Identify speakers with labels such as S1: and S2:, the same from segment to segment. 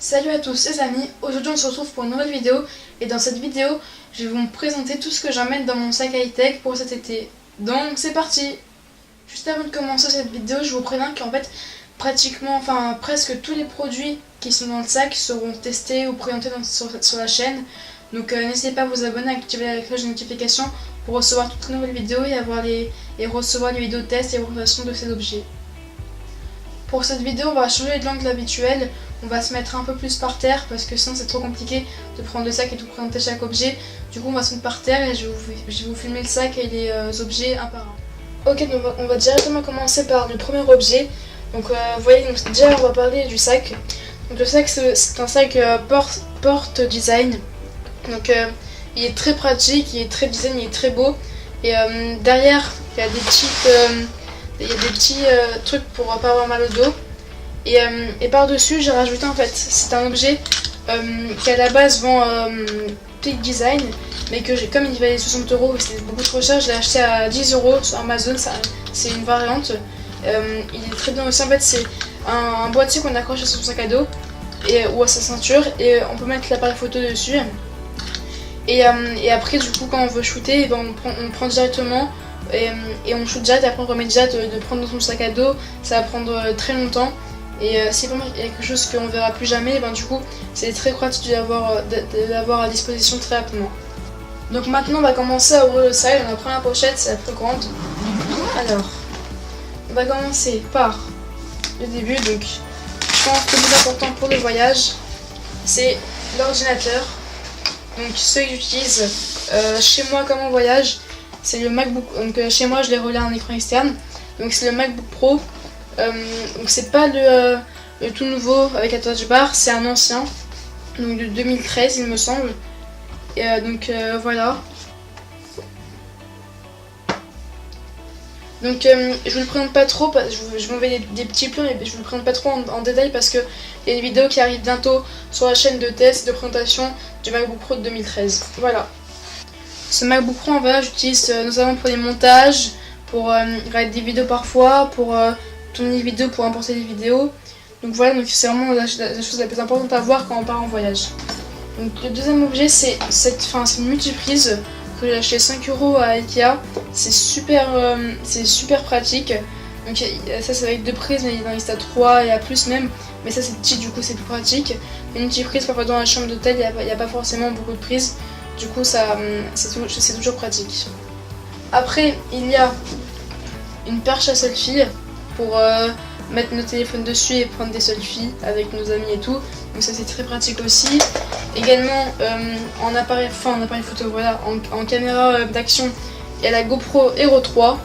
S1: Salut à tous les amis, aujourd'hui on se retrouve pour une nouvelle vidéo et dans cette vidéo je vais vous présenter tout ce que j'emmène dans mon sac high-tech pour cet été. Donc c'est parti. Juste avant de commencer cette vidéo, je vous préviens qu'en fait presque tous les produits qui sont dans le sac seront testés ou présentés sur la chaîne. Donc n'hésitez pas à vous abonner, à activer la cloche de notification pour recevoir toutes les nouvelles vidéos et recevoir les vidéos tests et présentations de ces objets. Pour cette vidéo, on va changer de l'angle habituel. On va se mettre un peu plus par terre parce que sinon c'est trop compliqué de prendre le sac et de présenter chaque objet. Du coup, on va se mettre par terre et je vais vous filmer le sac et les objets un par un. Ok, donc on va directement commencer par le premier objet. Donc, vous voyez, donc, déjà on va parler du sac. Donc, le sac, c'est un sac porte design. Donc, il est très pratique, il est très design, il est très beau. Et derrière, il y a des petits trucs pour pas avoir mal au dos. Et par-dessus, j'ai rajouté en fait, c'est un objet qui à la base vend Peak Design, mais que comme il valait 60 €, c'était beaucoup trop cher, je l'ai acheté à 10 € sur Amazon, c'est une variante. Il est très bien aussi, en fait c'est un boîtier qu'on accroche à son sac à dos ou à sa ceinture et on peut mettre l'appareil photo dessus. Et après du coup quand on veut shooter, on prend directement et on shoot direct, après on remet direct de prendre dans son sac à dos, ça va prendre très longtemps. Et si vraiment il y a quelque chose qu'on verra plus jamais, du coup c'est très pratique de l'avoir à disposition très rapidement. Donc maintenant on va commencer à ouvrir le sac. La première pochette, c'est la plus grande. Alors, on va commencer par le début. Donc je pense que le plus important pour le voyage, c'est l'ordinateur. Donc ce que j'utilise chez moi comme en voyage, c'est le MacBook. Donc chez moi je l'ai relié à un écran externe. Donc c'est le MacBook Pro. Donc c'est pas le tout nouveau avec la touch bar, c'est un ancien, donc de 2013 il me semble. Et voilà. Donc je vous le présente pas trop, je vous mets des petits plans et je vous le présente pas trop en détail parce que il y a une vidéo qui arrive bientôt sur la chaîne de test et de présentation du MacBook Pro de 2013. Voilà. Ce MacBook Pro, j'utilise notamment pour les montages, pour regarder des vidéos parfois, pour tourner des vidéos, pour importer des vidéos. Donc voilà, donc c'est vraiment la chose la plus importante à voir quand on part en voyage. Donc le deuxième objet, c'est une multiprise que j'ai acheté 5 € à Ikea. C'est super pratique. Donc ça c'est avec 2 prises, mais il en existe à 3 et à plus même. Mais ça c'est petit, du coup c'est plus pratique. Une multiprise, parfois dans la chambre d'hôtel, il n'y a pas forcément beaucoup de prises. Du coup c'est toujours pratique. Après il y a une perche à selfie pour mettre nos téléphones dessus et prendre des selfies avec nos amis et tout. Donc ça c'est très pratique aussi. Également en appareil photo, voilà, en caméra d'action, il y a la GoPro Hero 3.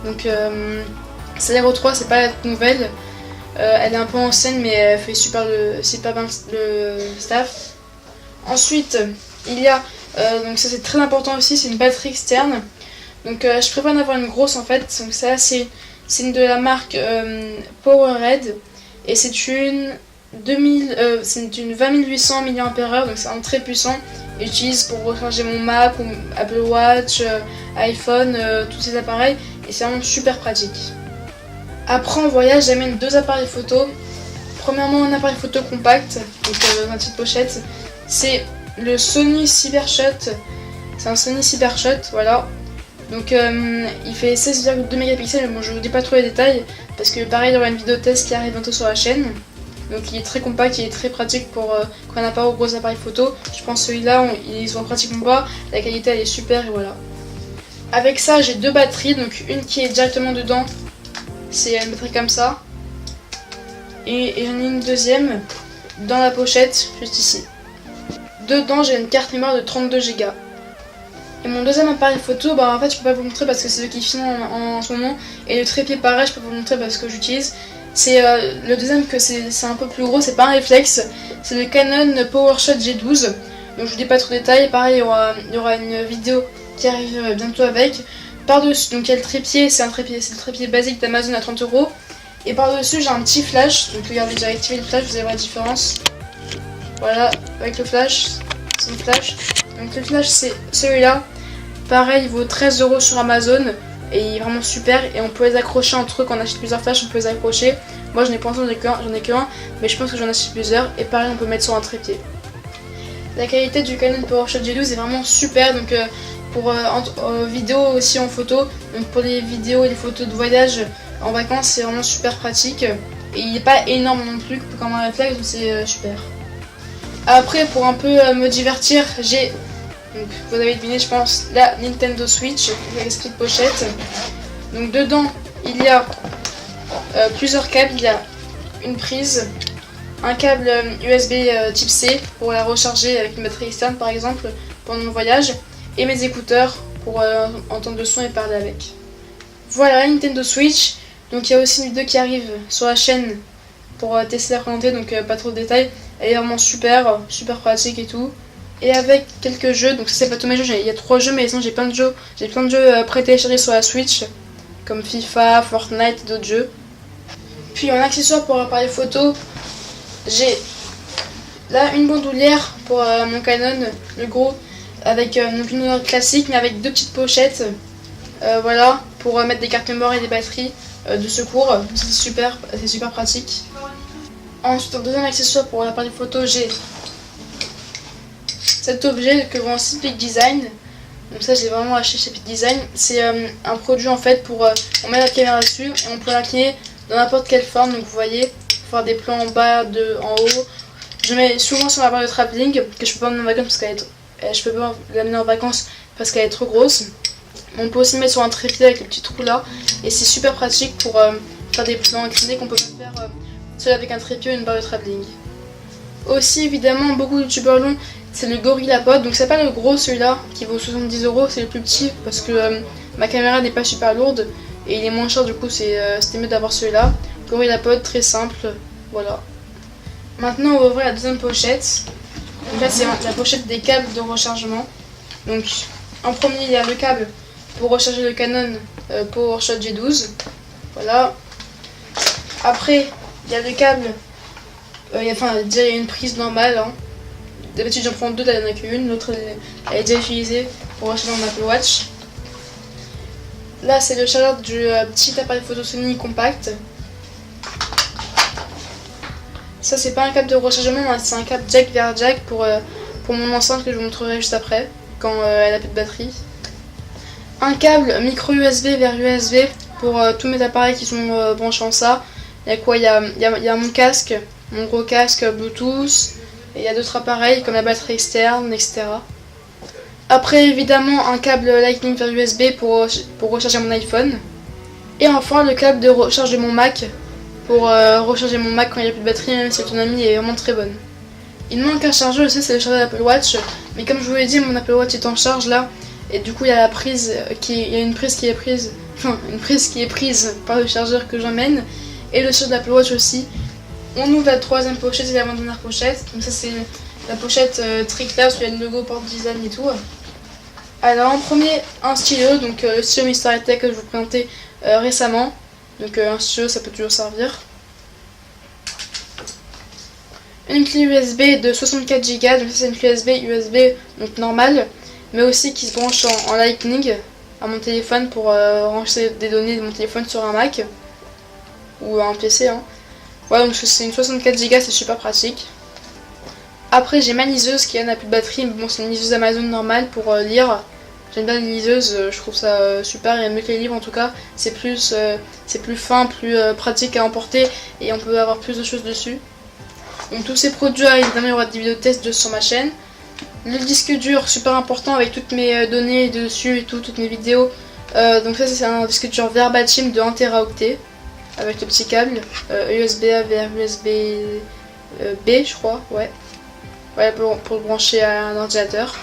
S1: Donc cette Hero 3 c'est pas la toute nouvelle. Elle est un peu ancienne mais elle fait super bien le staff. Ensuite il y a, donc ça c'est très important aussi, c'est une batterie externe. Donc je préfère en avoir une grosse en fait. Donc ça c'est une de la marque PowerRed et c'est une 20800 mAh, donc c'est un très puissant. J'utilise pour recharger mon Mac ou Apple Watch, iPhone, tous ces appareils et c'est vraiment super pratique. Après en voyage, j'amène 2 appareils photo. Premièrement un appareil photo compact, donc dans ma petite pochette, c'est le Sony Cybershot. C'est un Sony Cybershot, voilà. Donc il fait 16,2 mégapixels, bon je vous dis pas trop les détails parce que pareil il y aura une vidéo test qui arrive bientôt sur la chaîne. Donc il est très compact, il est très pratique pour quand on n'a pas au gros appareil photo. Je pense que celui-là ils sont pratiquement pas, la qualité elle est super et voilà. Avec ça j'ai 2 batteries, donc une qui est directement dedans, c'est une batterie comme ça. Et j'en ai une deuxième dans la pochette juste ici. Dedans j'ai une carte mémoire de 32 Go. Et mon deuxième appareil photo, en fait je peux pas vous montrer parce que c'est celui qui filme en ce moment. Et le trépied pareil, je peux vous montrer parce que j'utilise. C'est le deuxième que c'est un peu plus gros, c'est pas un réflexe. C'est le Canon PowerShot G12. Donc je vous dis pas trop de détails, pareil il y aura une vidéo qui arrive bientôt avec. Par-dessus, donc il y a le trépied, c'est le trépied basique d'Amazon à 30 €. Et par-dessus j'ai un petit flash, donc regardez, j'ai activé le flash, vous allez voir la différence. Voilà, avec le flash, c'est le flash. Donc le flash c'est celui-là, pareil il vaut 13 € sur Amazon et il est vraiment super et on peut les accrocher entre eux quand on achète plusieurs flashs, on peut les accrocher. Moi j'en ai pour l'instant j'en ai qu'un, mais je pense que j'en ai acheté plusieurs et pareil on peut mettre sur un trépied. La qualité du Canon PowerShot G12 est vraiment super, donc pour vidéo aussi en photo, donc pour les vidéos et les photos de voyage en vacances c'est vraiment super pratique et il n'est pas énorme non plus comme un réflexe, donc c'est super. Après pour un peu me divertir, j'ai, donc vous avez deviné je pense, la Nintendo Switch avec cette pochette. Donc dedans il y a plusieurs câbles, il y a une prise, un câble USB type C pour la recharger avec une batterie externe par exemple pendant mon voyage, et mes écouteurs pour entendre le son et parler avec. Voilà la Nintendo Switch. Donc il y a aussi une vidéo qui arrive sur la chaîne pour tester la présenter, donc pas trop de détails. Elle est vraiment super pratique et tout. Et avec quelques jeux, donc ça c'est pas tous mes jeux, il y a 3 jeux, mais sinon j'ai plein de jeux pré-téléchargés sur la Switch, comme FIFA, Fortnite et d'autres jeux. Puis en accessoire pour l'appareil photo, j'ai là une bandoulière pour mon Canon, le gros, avec une bandoulière classique mais avec 2 petites pochettes, voilà, pour mettre des cartes mémoire et des batteries de secours, c'est super pratique. Ensuite en deuxième accessoire pour l'appareil photo, j'ai cet objet que vend Peak Design. Donc ça j'ai vraiment acheté chez Peak Design. C'est un produit en fait pour on met la caméra dessus et on peut l'incliner dans n'importe quelle forme. Donc vous voyez, faire des plans en bas, en haut. Je mets souvent sur ma barre de travelling que je peux pas emmener en vacances parce qu'elle est je peux pas l'amener en vacances parce qu'elle est trop grosse. On peut aussi le mettre sur un trépied avec le petit trou là et c'est super pratique pour faire des plans inclinés qu'on peut pas faire seul avec un trépied ou une barre de travelling. Aussi évidemment beaucoup de youtubeurs l'ont, c'est le GorillaPod, donc c'est pas le gros celui-là qui vaut 70 €, c'est le plus petit parce que ma caméra n'est pas super lourde et il est moins cher, du coup c'était mieux d'avoir celui-là. GorillaPod, très simple, voilà. Maintenant on va ouvrir la deuxième pochette. Donc là c'est la pochette des câbles de rechargement. Donc en premier il y a le câble pour recharger le Canon PowerShot G12, voilà. Après il y a le câble, déjà il y a une prise normale, hein. D'habitude j'en prends 2, là il n'y en a qu'une, l'autre elle est déjà utilisée pour recharger mon Apple Watch. Là c'est le chargeur du petit appareil photo Sony compact. Ça c'est pas un câble de rechargement, c'est un câble jack vers jack pour mon enceinte que je vous montrerai juste après, quand elle a plus de batterie. Un câble micro USB vers USB pour tous mes appareils qui sont branchés en ça. Il y a quoi, il y a mon casque, mon gros casque Bluetooth, et il y a d'autres appareils comme la batterie externe, etc. Après évidemment un câble Lightning vers USB pour recharger mon iPhone. Et enfin le câble de recharge de mon Mac pour recharger mon Mac quand il n'y a plus de batterie, même si l'autonomie est vraiment très bonne. Il me manque un chargeur aussi, c'est le chargeur d'Apple Watch, mais comme je vous l'ai dit, mon Apple Watch est en charge là, et du coup il y a la prise il y a une prise qui est prise par le chargeur que j'emmène, et le chargeur d'Apple Watch aussi. On ouvre la troisième pochette et l'avant-dernière pochette, donc ça c'est la pochette très claire, où il y a le logo Port Design et tout. Alors en premier, un stylo, donc le stylo Mister High-Tech que je vous présentais récemment. Donc un stylo ça peut toujours servir. Une clé USB de 64 Go, donc ça c'est une clé USB donc normale, mais aussi qui se branche en Lightning à mon téléphone pour ranger des données de mon téléphone sur un Mac ou un PC, hein. Voilà, donc c'est une 64 Go, c'est super pratique. Après j'ai ma liseuse qui n'a plus de batterie, mais bon c'est une liseuse Amazon normale pour lire. J'aime bien les liseuses, je trouve ça super, il y a mieux que les livres en tout cas, c'est plus fin, plus pratique à emporter et on peut avoir plus de choses dessus. Donc tous ces produits là, évidemment il y aura des vidéos de test sur ma chaîne. Le disque dur, super important avec toutes mes données dessus et tout, toutes mes vidéos. Donc ça c'est un disque dur verbatim de 1 Teraoctet avec le petit câble USB-A vers USB-B je crois, ouais. Voilà pour le brancher à un ordinateur.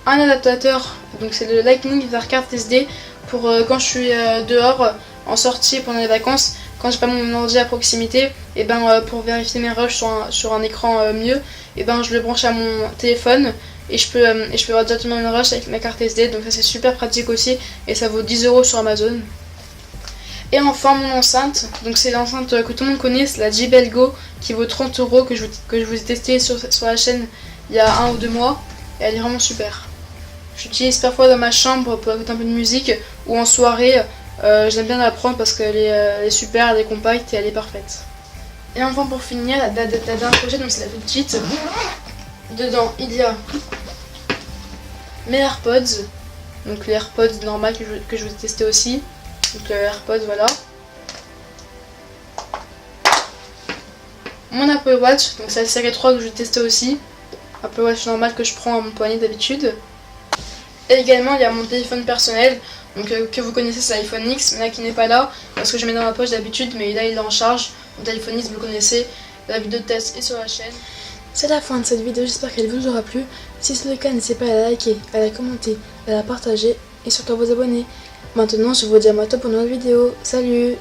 S1: Un adaptateur, donc c'est le Lightning vers carte SD pour quand je suis dehors en sortie pendant les vacances, quand j'ai pas mon ordi à proximité, et pour vérifier mes rushs sur un écran mieux, et je le branche à mon téléphone et je peux avoir directement une rush avec ma carte SD, donc ça c'est super pratique aussi et ça vaut 10 € sur Amazon. Et enfin mon enceinte, donc c'est l'enceinte que tout le monde connaît, c'est la JBL Go qui vaut 30 € que je vous ai testé sur la chaîne il y a 1 ou 2 mois et elle est vraiment super. J'utilise parfois dans ma chambre pour écouter un peu de musique ou en soirée J'aime bien la prendre parce qu'elle est super, elle est compacte et elle est parfaite. Et enfin pour finir, la dernière pochette, donc c'est la toute petite. Dedans il y a mes AirPods, donc les AirPods normales que je vais tester aussi. Donc AirPods, voilà. Mon Apple Watch, donc c'est la série 3 que je vais tester aussi. Apple Watch normal que je prends à mon poignet d'habitude. Et également il y a mon téléphone personnel, donc que vous connaissez, c'est l'iPhone X, mais là qui n'est pas là parce que je mets dans ma poche d'habitude, mais là il est en charge. Mon téléphone X, vous le connaissez, la vidéo de test est sur la chaîne. C'est la fin de cette vidéo, j'espère qu'elle vous aura plu. Si c'est le cas, n'hésitez pas à la liker, à la commenter, à la partager et surtout à vous abonner. Maintenant je vous dis à bientôt pour une nouvelle vidéo. Salut!